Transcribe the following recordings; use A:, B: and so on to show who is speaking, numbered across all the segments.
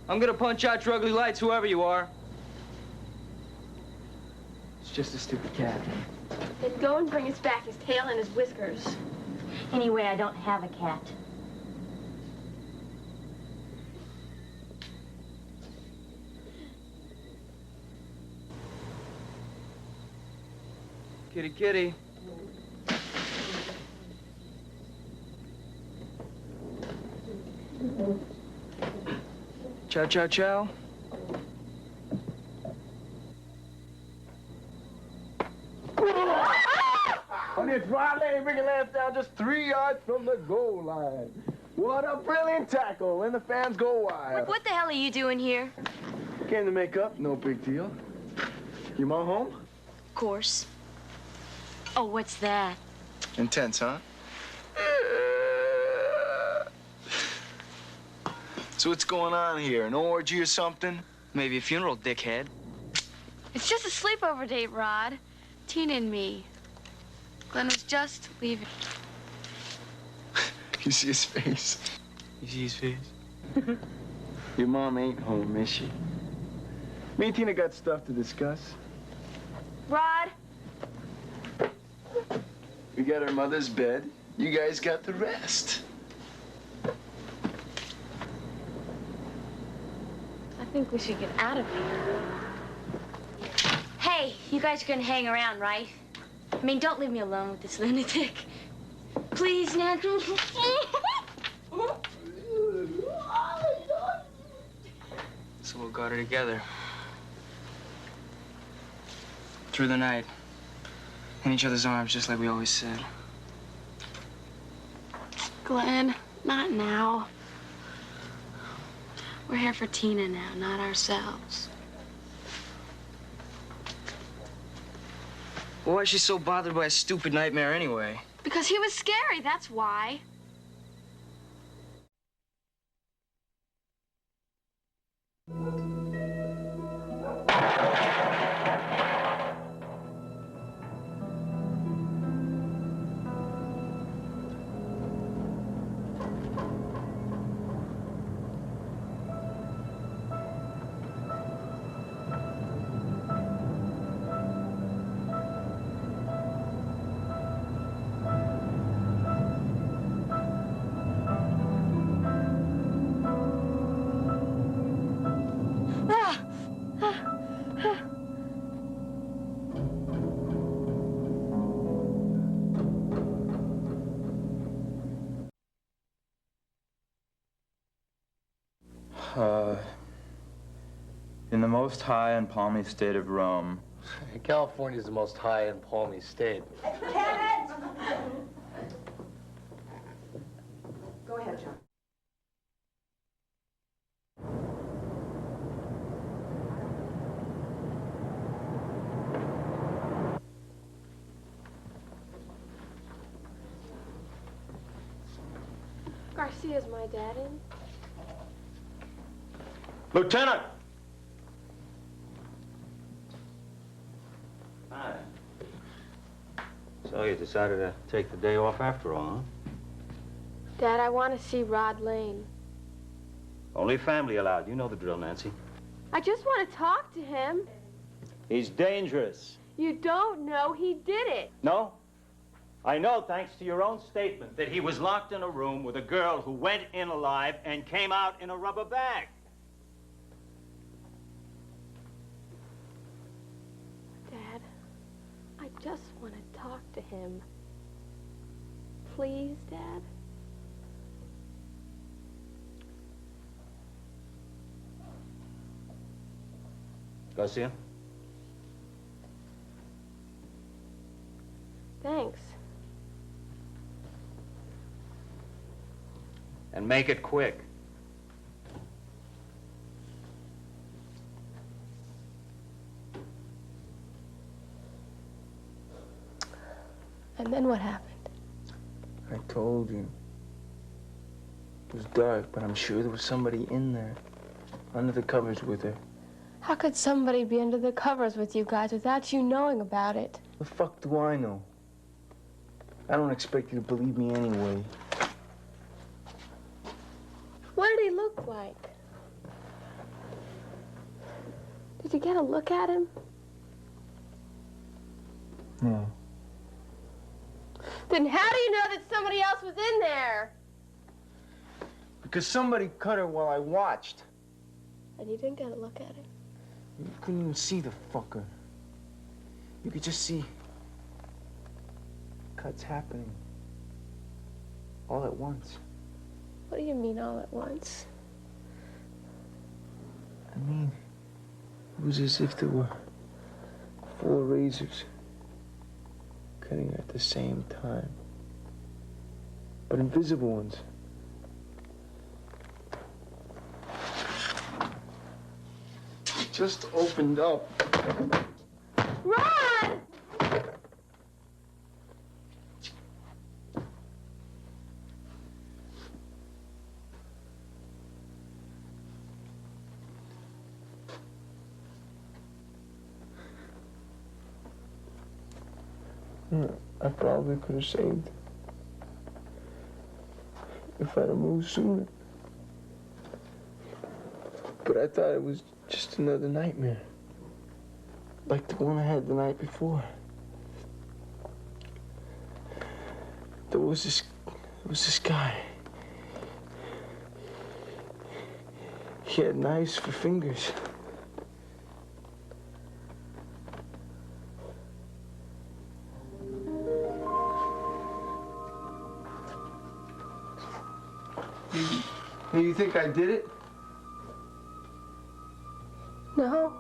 A: I'm gonna punch out your ugly lights, whoever you are.
B: It's just a stupid cat.
C: Then go and bring us back his tail and his whiskers.
D: Anyway, I don't have a cat.
A: Kitty, kitty. Chow, chow, chow.
B: On your try lane, bring your last down just 3 yards from the goal line. What a brilliant tackle, and the fans go wild.
C: What the hell are you doing here?
B: Came to make up, no big deal. Your mom home?
C: Of course. Oh, what's that?
B: Intense, huh? So what's going on here, an orgy or something?
A: Maybe a funeral, dickhead.
C: It's just a sleepover date, Rod. Tina and me. Glenn was just leaving.
B: You see his face?
A: You see his face?
B: Your mom ain't home, is she? Me and Tina got stuff to discuss.
C: Rod?
B: We got our mother's bed. You guys got the rest.
C: I think we should get out of here.
D: Hey, you guys are gonna hang around, right? I mean, don't leave me alone with this lunatic. Please, Nancy.
A: So we'll got her together. Through the night. In each other's arms, just like we always said.
C: Glenn, not now. We're here for Tina now, not ourselves.
A: Well, why is she so bothered by a stupid nightmare anyway?
C: Because he was scary, that's why.
E: In the most high and palmy state of Rome.
F: California's the most high and palmy state.
G: Go ahead, John.
C: Garcia's my dad in.
F: Lieutenant!
H: Hi. So you decided to take the day off after all, huh?
C: Dad, I want to see Rod Lane.
H: Only family allowed. You know the drill, Nancy.
C: I just want to talk to him.
H: He's dangerous.
C: You don't know he did it.
H: No? I know, thanks to your own statement, that he was locked in a room with a girl who went in alive and came out in a rubber bag.
C: Dad, I just want to talk to him. Please, Dad?
H: Garcia?
C: Thanks.
H: And make it quick.
C: And then what happened?
B: I told you. It was dark, but I'm sure there was somebody in there, under the covers with her.
C: How could somebody be under the covers with you guys without you knowing about it?
B: The fuck do I know? I don't expect you to believe me anyway.
C: What did he look like? you get a look at him?
B: No.
C: Then how do you know that somebody else was in there?
B: Because somebody cut her while I watched.
C: And you didn't get a look at him?
B: You couldn't even see the fucker. You could just see cuts happening all at once.
C: What do you mean all at once?
B: I mean, it was as if there were 4 razors cutting at the same time. But invisible ones. It just opened up.
C: Ron!
B: I probably could have saved if I'd have moved sooner. But I thought it was just another nightmare, like the one I had the night before. There was this guy. He had knives for fingers. You think I did it?
C: No.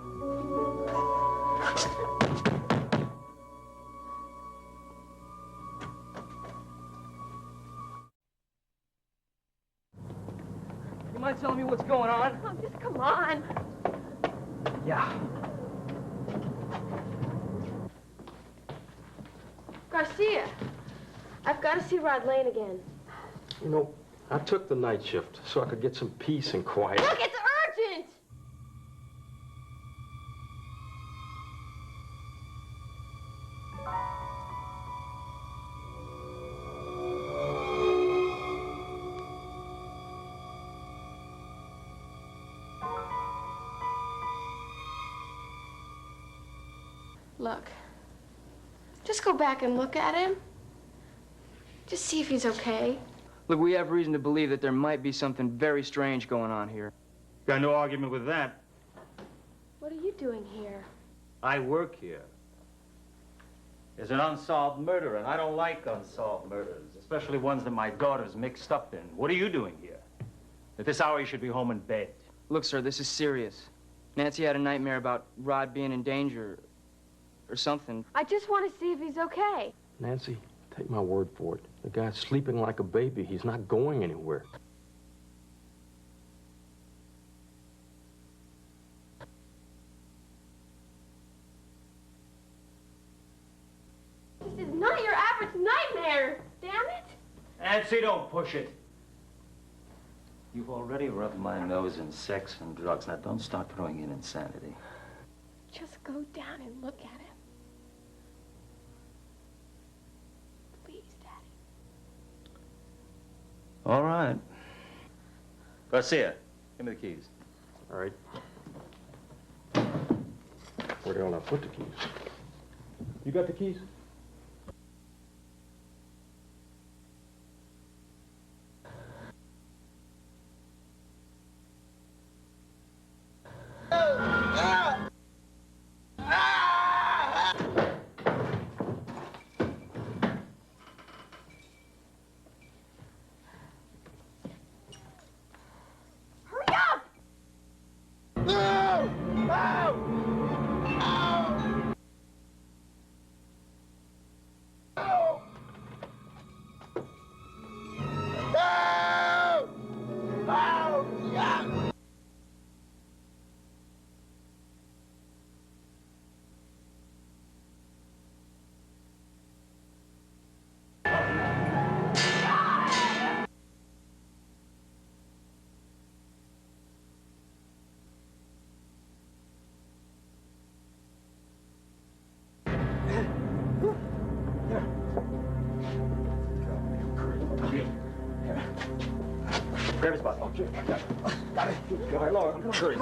A: You mind telling me what's going on?
C: Oh, just come on.
A: Yeah.
C: Garcia, I've got to see Rod Lane again.
G: You know, I took the night shift so I could get some peace and quiet.
C: Look, it's urgent! Look, just go back and look at him. Just see if he's okay.
A: Look, we have reason to believe that there might be something very strange going on here.
H: Got no argument with that.
C: What are you doing here?
H: I work here. There's an unsolved murder, and I don't like unsolved murders, especially ones that my daughter's mixed up in. What are you doing here? At this hour, you should be home in bed.
A: Look, sir, this is serious. Nancy had a nightmare about Rod being in danger or something.
C: I just want to see if he's okay.
G: Nancy, take my word for it. The guy's sleeping like a baby. He's not going anywhere.
C: This is not your average nightmare, damn it!
H: Nancy, don't push it. You've already rubbed my nose in sex and drugs. Now, don't start throwing in insanity.
C: Just go down and look at him. Please, Daddy.
H: All right. Garcia, give me the keys.
G: All right. Where the hell did I put the keys? You got the keys?
H: Grab his body.
G: Okay, I got it. Got it. Go ahead, Laura. I'm sure.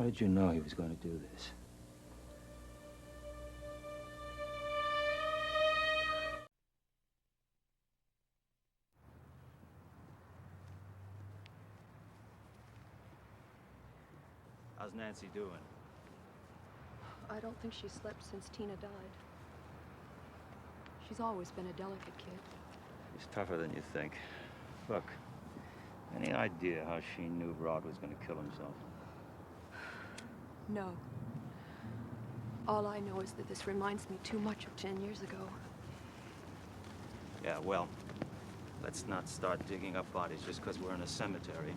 H: did you know he was going to do this? How's Nancy doing?
I: I don't think she slept since Tina died. She's always been a delicate kid.
H: She's tougher than you think. Look, any idea how she knew Rod was going to kill himself?
I: No. All I know is that this reminds me too much of 10 years ago.
H: Yeah, well, let's not start digging up bodies just because we're in a cemetery.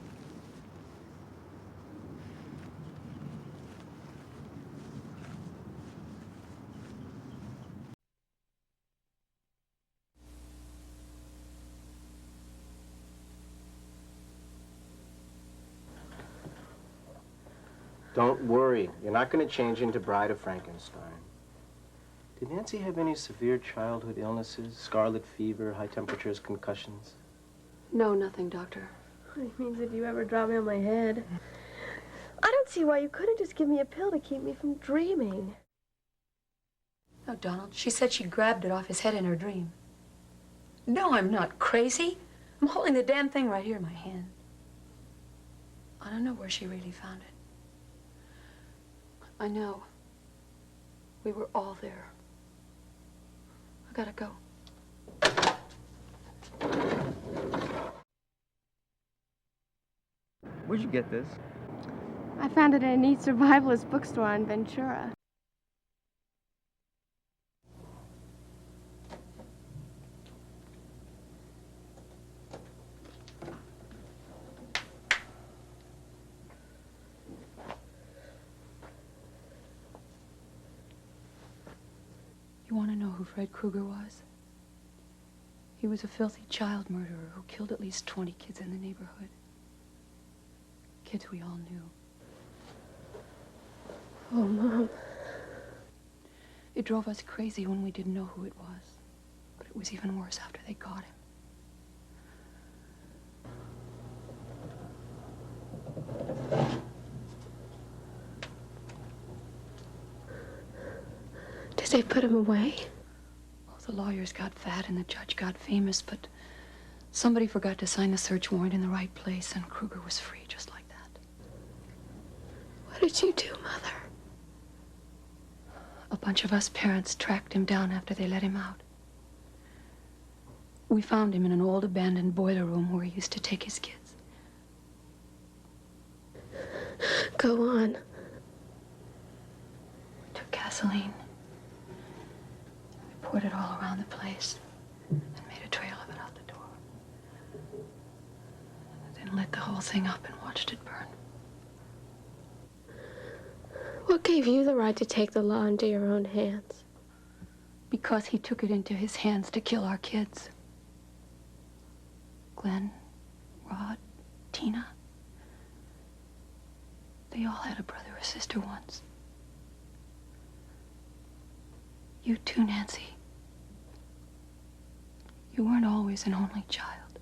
B: Don't worry. You're not going to change into Bride of Frankenstein. Did Nancy have any severe childhood illnesses? Scarlet fever, high temperatures, concussions?
I: No, nothing, Doctor.
J: It means if you ever drop me on my head. I don't see why you couldn't just give me a pill to keep me from dreaming.
I: No, Donald. She said she grabbed it off his head in her dream. No, I'm not crazy. I'm holding the damn thing right here in my hand. I don't know where she really found it. I know. We were all there. I gotta go.
A: Where'd you get this?
J: I found it in a neat survivalist bookstore on Ventura.
I: You want to know who Fred Krueger was? He was a filthy child murderer who killed at least 20 kids in the neighborhood. Kids we all knew.
J: Oh, Mom.
I: It drove us crazy when we didn't know who it was. But it was even worse after they got him.
J: Did they put him away?
I: Well, the lawyers got fat and the judge got famous, but somebody forgot to sign the search warrant in the right place, and Krueger was free just like that.
J: What did you do, Mother?
I: A bunch of us parents tracked him down after they let him out. We found him in an old abandoned boiler room where he used to take his kids.
J: Go on.
I: We took gasoline. We poured it all around the place and made a trail of it out the door. Then lit the whole thing up and watched it burn.
J: What gave you the right to take the law into your own hands?
I: Because he took it into his hands to kill our kids. Glenn, Rod, Tina. They all had a brother or sister once. You too, Nancy. You weren't always an only child.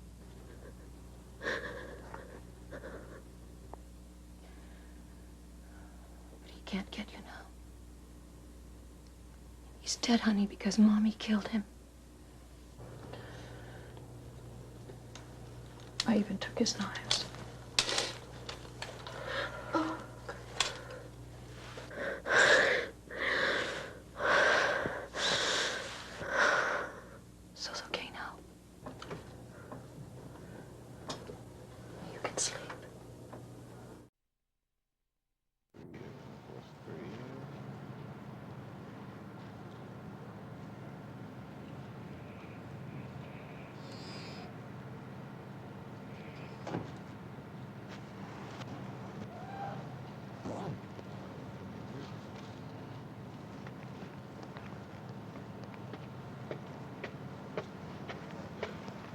I: But he can't get you now. He's dead, honey, because Mommy killed him. I even took his knives. So's okay now. You can sleep.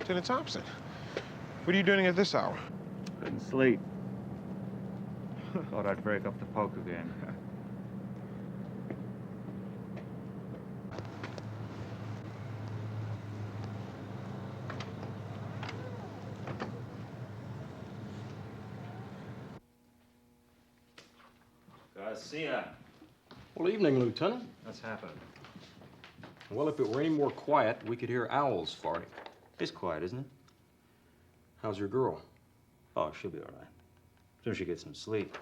K: Lieutenant Thompson, what are you doing at this hour?
H: Couldn't sleep. Thought I'd break up the poker game. See ya.
G: Well, evening, Lieutenant.
H: What's happened?
G: Well, if it were any more quiet, we could hear owls farting.
H: It's quiet, isn't it?
G: How's your girl?
H: Oh, she'll be all right. Soon as she gets some sleep.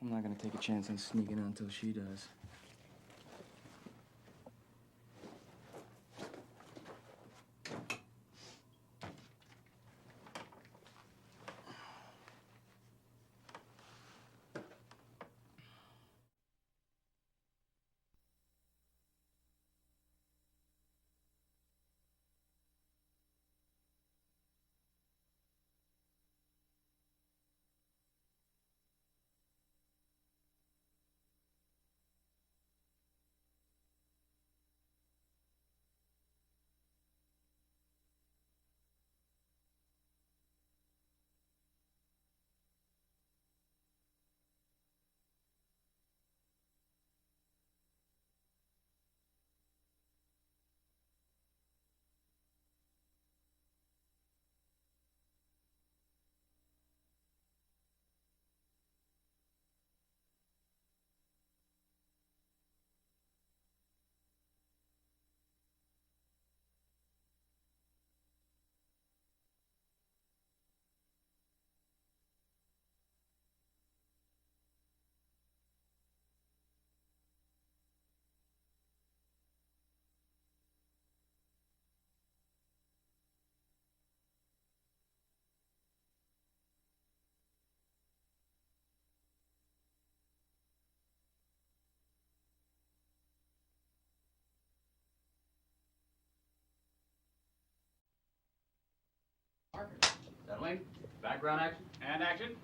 A: I'm not gonna take a chance on sneaking out until she does.
L: Settling. Background action. And action.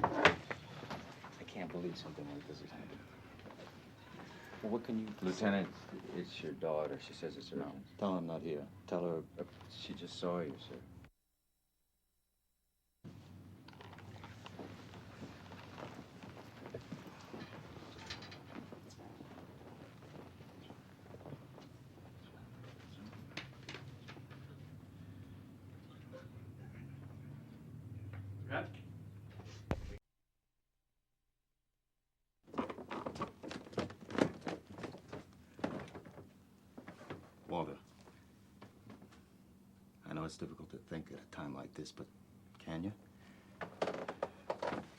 M: I can't believe something like this has happened. Well, what can you...
E: Lieutenant, it's your daughter. She says it's urgent.
M: No, tell her I'm not here. Tell her...
E: She just saw you, sir.
L: Cut.
M: Walter, I know it's difficult to think at a time like this, but can you?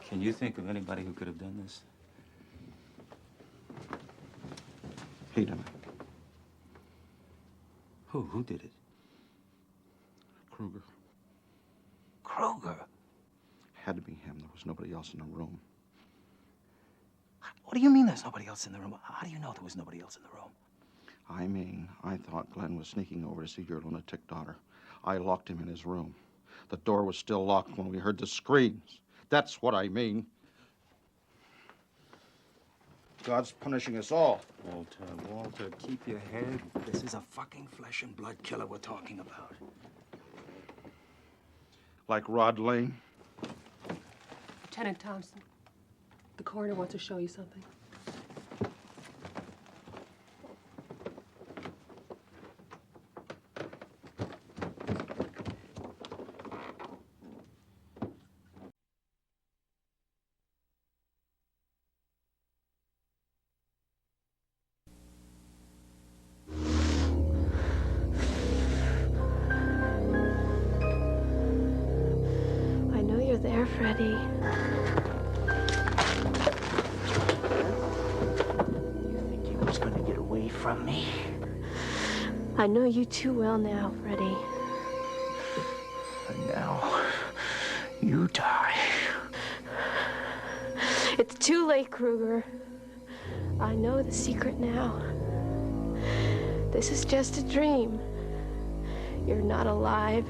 M: Can you think of anybody who could have done this? He done it. Who did it?
N: Kruger.
M: Kruger?
N: Had to be him. There was nobody else in the room.
M: What do you mean there's nobody else in the room? How do you know there was nobody else in the room?
N: I mean, I thought Glenn was sneaking over to see your lunatic daughter. I locked him in his room. The door was still locked when we heard the screams. That's what I mean. God's punishing us all.
M: Walter, keep your head. This is a fucking flesh and blood killer we're talking about.
N: Like Rod Lane.
O: Lieutenant Thompson, the coroner wants to show you something.
J: I know you're there, Freddy.
M: From me.
J: I know you too well now, Freddy.
M: And now, you die.
J: It's too late, Kruger. I know the secret now. This is just a dream. You're not alive.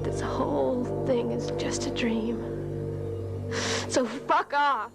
J: This whole thing is just a dream. So fuck off.